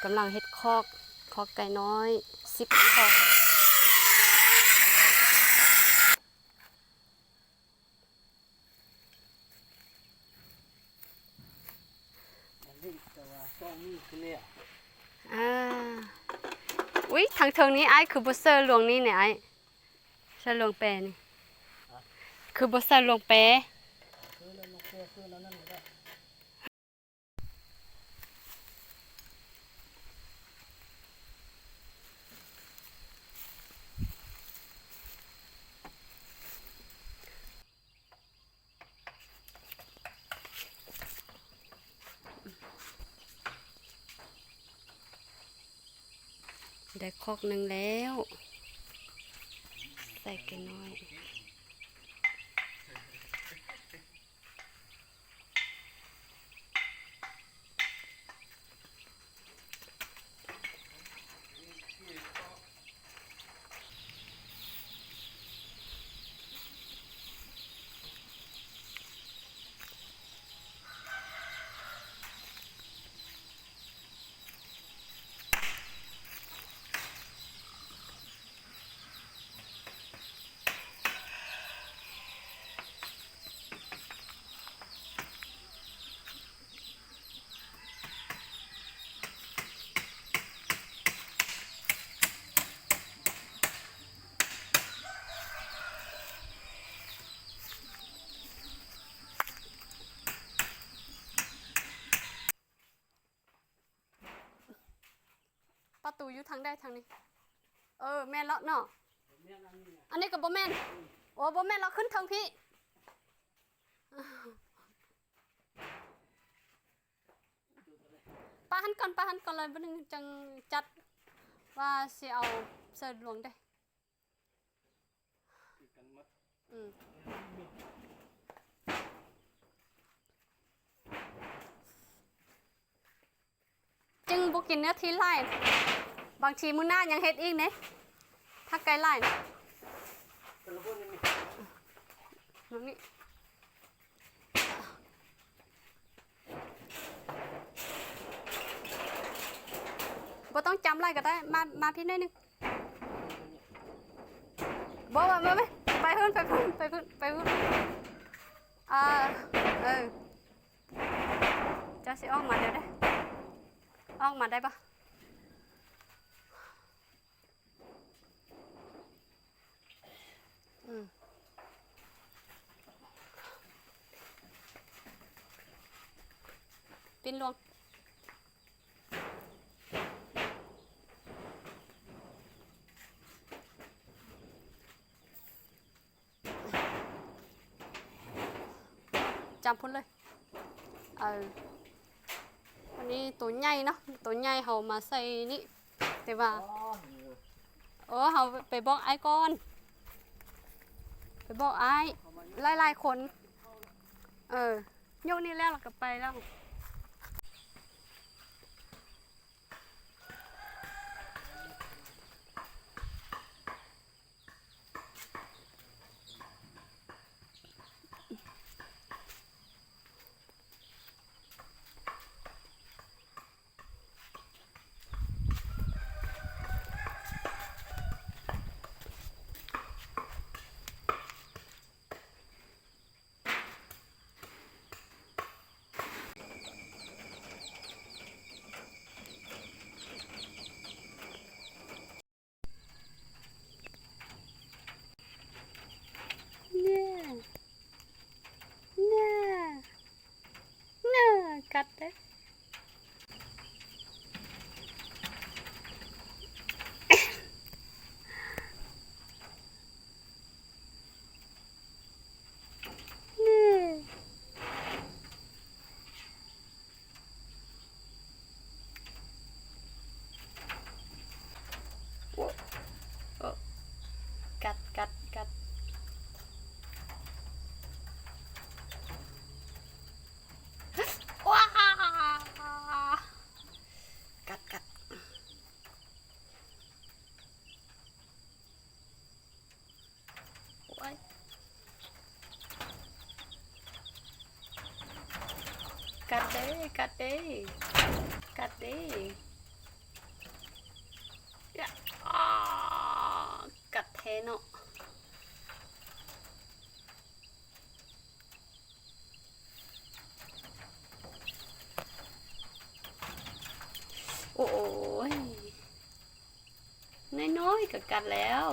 กำลังเฮ็ดคอกไก่น้อย10คอกอุ้ยทางเทิงนี้ไอ้คือบ่เซอร์หลวงนี่เนี่ยไอ้เซอร์หลวงแปรนี่คือบ่เซอร์หลวงแปรได้คอกหนึ่งแล้วใส่ไก่น้อยประตูอยู่ทางใดทางนี้แม่นแล้วเนาะอันนี้ก็บ่แม่นโอ้บ่แม่นเราขึ้นทางพี่ป้าหันก่อนเลยบ่นึงจังจัดว่าสิเอาเสิร์ฟหลวงได้จึงบ่กินเนื้อที่ไร่บางทีมื้อหน้ายังเฮ็ดอีกเด้ถ้าไกลไร่นี่บ่ต้องจำไรก็ได้มาพี่หน่อยนึงบ่ไปพื้นจะสิออกมาเดี๋ยวได้ออกมาได้ปะปิ้นลวงจำพุ่นเลยวันนี้ตัวใหญ่เนาะตัวใหญ่เขามาใส่นี่แต่ว่าเขาไปบอกไอ้ก่อนไปบอกไอ้ไล่คนยกนี่แล้วเราก็ไปแล้วกัดเลยกัดว้ากัดโอ้ยกัดเด้ อ้ากัดแทเนาะโอ้ยน้อยๆก็กัดแล้ว